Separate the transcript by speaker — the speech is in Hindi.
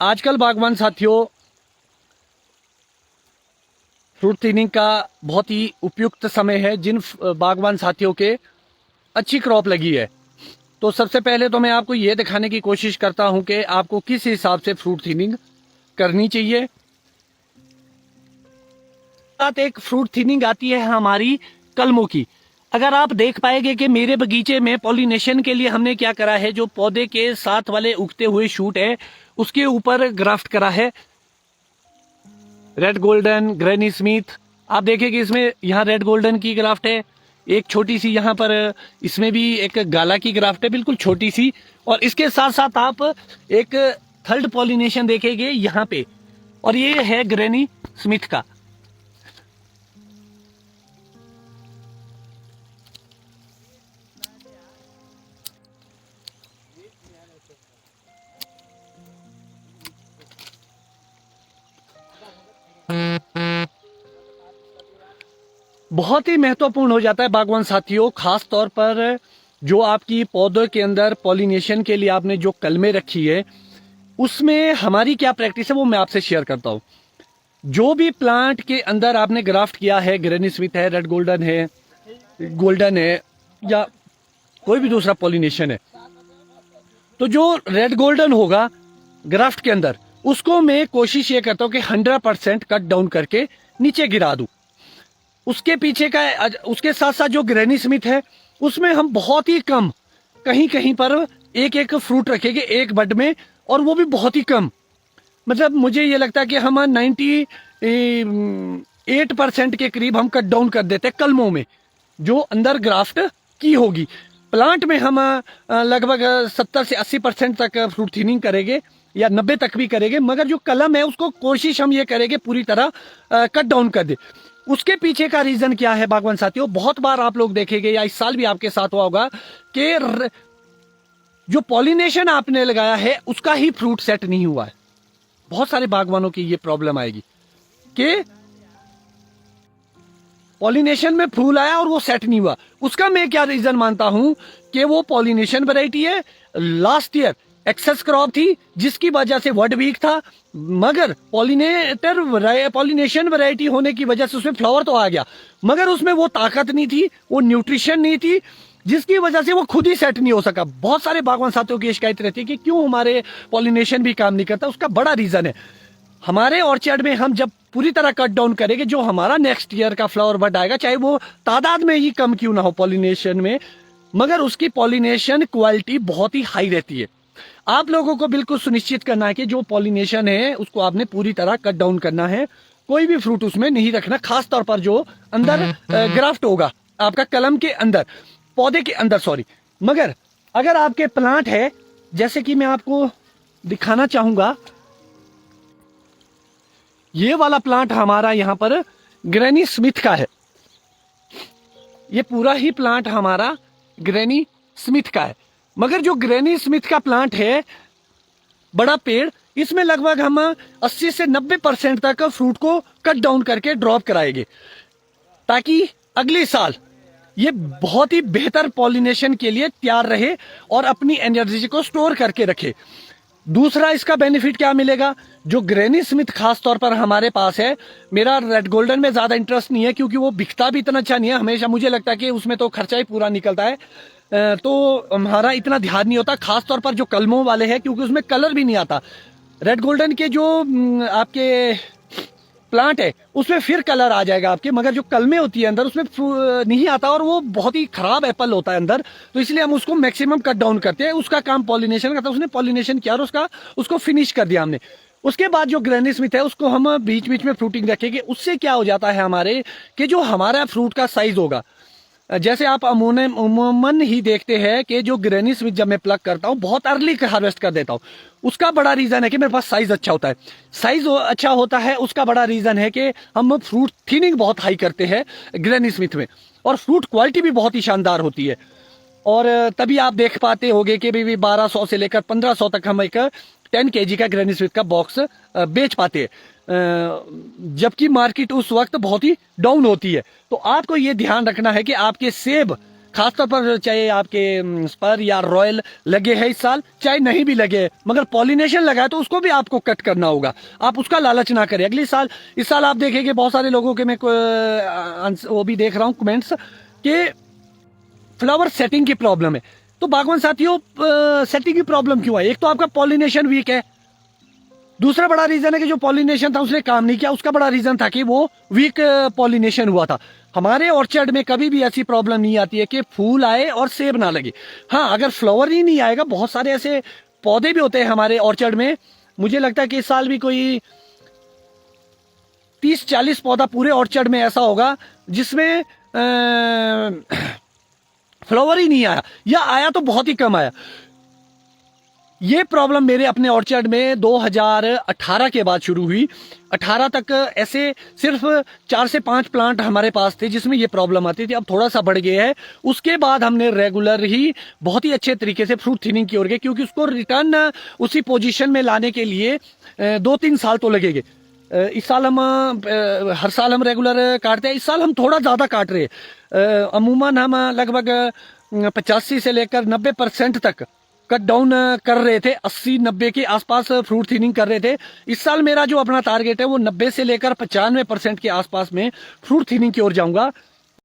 Speaker 1: आजकल बागवान साथियों फ्रूट थिनिंग का बहुत ही उपयुक्त समय है। जिन बागवान साथियों के अच्छी क्रॉप लगी है, तो सबसे पहले तो मैं आपको ये दिखाने की कोशिश करता हूं कि आपको किस हिसाब से फ्रूट थिनिंग करनी चाहिए। साथ एक फ्रूट थिनिंग आती है हमारी कलमों की। अगर आप देख पाएंगे कि मेरे बगीचे में पॉलिनेशन के लिए हमने क्या करा है, जो पौधे के साथ वाले उगते हुए शूट है उसके ऊपर ग्राफ्ट करा है रेड गोल्डन, ग्रैनी स्मिथ। आप देखें कि इसमें यहाँ रेड गोल्डन की ग्राफ्ट है, एक छोटी सी यहाँ पर इसमें भी एक गाला की ग्राफ्ट है, बिल्कुल छोटी सी। और इसके साथ साथ आप एक थर्ड पॉलिनेशन देखेंगे यहाँ पे, और ये है ग्रैनी स्मिथ का। बहुत ही महत्वपूर्ण हो जाता है बागवान साथियों, खास तौर पर जो आपकी पौधों के अंदर पॉलिनेशन के लिए आपने जो कलमें रखी है उसमें हमारी क्या प्रैक्टिस है वो मैं आपसे शेयर करता हूँ। जो भी प्लांट के अंदर आपने ग्राफ्ट किया है, ग्रैनी स्मिथ है, रेड गोल्डन है या कोई भी दूसरा पॉलिनेशन है, तो जो रेड गोल्डन होगा ग्राफ्ट के अंदर उसको मैं कोशिश ये करता हूँ कि 100% कट डाउन करके नीचे गिरा दूं। उसके पीछे का उसके साथ साथ जो ग्रैनी स्मिथ है उसमें हम बहुत ही कम, कहीं कहीं पर एक एक फ्रूट रखेंगे एक बड में, और वो भी बहुत ही कम। मतलब मुझे ये लगता है कि हम 98% के करीब हम कट डाउन कर देते हैं कलमों में जो अंदर ग्राफ्ट की होगी। प्लांट में हम लगभग 70 से 80% तक फ्रूट थिनिंग करेंगे या 90 तक भी करेंगे, मगर जो कलम है उसको कोशिश हम ये करेंगे पूरी तरह कट डाउन कर दे। उसके पीछे का रीजन क्या है बागवान साथियों, बहुत बार आप लोग देखेंगे या इस साल भी आपके साथ हुआ होगा कि जो पॉलिनेशन आपने लगाया है उसका ही फ्रूट सेट नहीं हुआ है। बहुत सारे बागवानों की ये प्रॉब्लम आएगी कि पॉलिनेशन में फूल आया और वो सेट नहीं हुआ। उसका मैं क्या रीजन मानता हूं कि वो पॉलिनेशन वैरायटी है, लास्ट ईयर एक्सेस क्रॉप थी जिसकी वजह से वर्ड वीक था, मगर पॉलिनेशन वैरायटी होने की वजह से उसमें फ्लावर तो आ गया, मगर उसमें वो ताकत नहीं थी, वो न्यूट्रिशन नहीं थी, जिसकी वजह से वो खुद ही सेट नहीं हो सका। बहुत सारे बागवान साथियों की शिकायत रहती है कि क्यों हमारे पॉलिनेशन भी काम नहीं करता। उसका बड़ा रीजन है, हमारे ऑर्चर्ड में हम जब पूरी तरह कट डाउन करेंगे, जो हमारा नेक्स्ट ईयर का फ्लावर बड आएगा, चाहे वो तादाद में ही कम क्यों ना हो पॉलिनेशन में, मगर उसकी पॉलिनेशन क्वालिटी बहुत ही हाई रहती है। आप लोगों को बिल्कुल सुनिश्चित करना है कि जो पॉलिनेशन है उसको आपने पूरी तरह कट डाउन करना है, कोई भी फ्रूट उसमें नहीं रखना, खास तौर पर जो अंदर ग्राफ्ट होगा आपका कलम के अंदर, पौधे के अंदर, सॉरी। मगर अगर आपके प्लांट है, जैसे कि मैं आपको दिखाना चाहूंगा, ये वाला प्लांट हमारा यहाँ पर ग्रैनी स्मिथ का है, ये पूरा ही प्लांट हमारा ग्रैनी स्मिथ का है। मगर जो ग्रैनी स्मिथ का प्लांट है, बड़ा पेड़, इसमें लगभग हम 80 से 90% तक फ्रूट को कट डाउन करके ड्रॉप कराएंगे, ताकि अगले साल ये बहुत ही बेहतर पॉलिनेशन के लिए तैयार रहे और अपनी एनर्जी को स्टोर करके रखे। दूसरा इसका बेनिफिट क्या मिलेगा, जो ग्रैनी स्मिथ खास तौर पर हमारे पास है, मेरा रेड गोल्डन में ज्यादा इंटरेस्ट नहीं है क्योंकि वो बिकता भी इतना अच्छा नहीं है। हमेशा मुझे लगता है कि उसमें तो खर्चा ही पूरा निकलता है, तो हमारा इतना ध्यान नहीं होता, खास तौर पर जो कलमों वाले हैं, क्योंकि उसमें कलर भी नहीं आता। रेड गोल्डन के जो आपके प्लांट है उसमें फिर कलर आ जाएगा आपके, मगर जो कलमें होती है अंदर उसमें नहीं आता और वो बहुत ही खराब एप्पल होता है अंदर, तो इसलिए हम उसको मैक्सिमम कट डाउन करते हैं। उसका काम पॉलिनेशन का था, उसने पॉलिनेशन किया और उसको फिनिश कर दिया हमने। उसके बाद जो ग्रैनी स्मिथ है उसको हम बीच बीच में फ्रूटिंग रखेंगे। उससे क्या हो जाता है हमारे कि जो हमारा फ्रूट का साइज होगा, जैसे आप अमूमन ही देखते हैं कि जो ग्रैनी स्मिथ जब मैं प्लग करता हूँ बहुत अर्ली हार्वेस्ट कर देता हूँ। उसका बड़ा रीजन है कि मेरे पास साइज अच्छा होता है। साइज अच्छा होता है उसका बड़ा रीजन है कि हम फ्रूट थिनिंग बहुत हाई करते हैं ग्रैनी स्मिथ में, और फ्रूट क्वालिटी भी बहुत ही शानदार होती है। और तभी आप देख पाते होंगे कि भी 1200 से लेकर 1500 तक हम एक 10 kg का ग्रैनी स्मिथ का बॉक्स बेच पाते हैं, जबकि मार्केट उस वक्त बहुत ही डाउन होती है। तो आपको ये ध्यान रखना है कि आपके सेब खासतौर पर चाहे आपके स्पर या रॉयल लगे हैं इस साल, चाहे नहीं भी लगे, मगर पॉलिनेशन लगा है तो उसको भी आपको कट करना होगा। आप उसका लालच ना करें। अगले साल, इस साल आप देखेंगे बहुत सारे लोगों के मैं वो भी देख रहा हूँ कमेंट्स कि फ्लावर सेटिंग की प्रॉब्लम है। तो बागवान साथियों, सेटिंग की प्रॉब्लम क्यों है? एक तो आपका पॉलिनेशन वीक है, दूसरा बड़ा रीजन है कि जो पॉलिनेशन था उसने काम नहीं किया। उसका बड़ा रीजन था कि वो वीक पॉलिनेशन हुआ था। हमारे ऑर्चर्ड में कभी भी ऐसी प्रॉब्लम नहीं आती है कि फूल आए और सेब ना लगे। हाँ, अगर फ्लावर ही नहीं आएगा, बहुत सारे ऐसे पौधे भी होते हैं हमारे ऑर्चर्ड में। मुझे लगता है कि इस साल भी कोई 30-40 पौधा पूरे ऑर्चर्ड में ऐसा होगा जिसमें फ्लावर ही नहीं आया, या आया तो बहुत ही कम आया। ये प्रॉब्लम मेरे अपने ऑर्चर्ड में 2018 के बाद शुरू हुई। 18 तक ऐसे सिर्फ 4 से 5 प्लांट हमारे पास थे जिसमें ये प्रॉब्लम आती थी। अब थोड़ा सा बढ़ गया है। उसके बाद हमने रेगुलर ही बहुत ही अच्छे तरीके से फ्रूट थिनिंग की ओर गए, क्योंकि उसको रिटर्न उसी पोजीशन में लाने के लिए 2-3 साल तो लगेंगे। इस साल हम हर साल हम रेगुलर काटते हैं, इस साल हम थोड़ा ज़्यादा काट रहे हैं। अमूमन हम लगभग 85 से लेकर 90% तक कट डाउन कर रहे थे। 80-90 के आसपास फ्रूट थिनिंग कर रहे थे। इस साल मेरा जो अपना टारगेट है वो 90 से लेकर 95% के आसपास में फ्रूट थिनिंग की ओर जाऊंगा।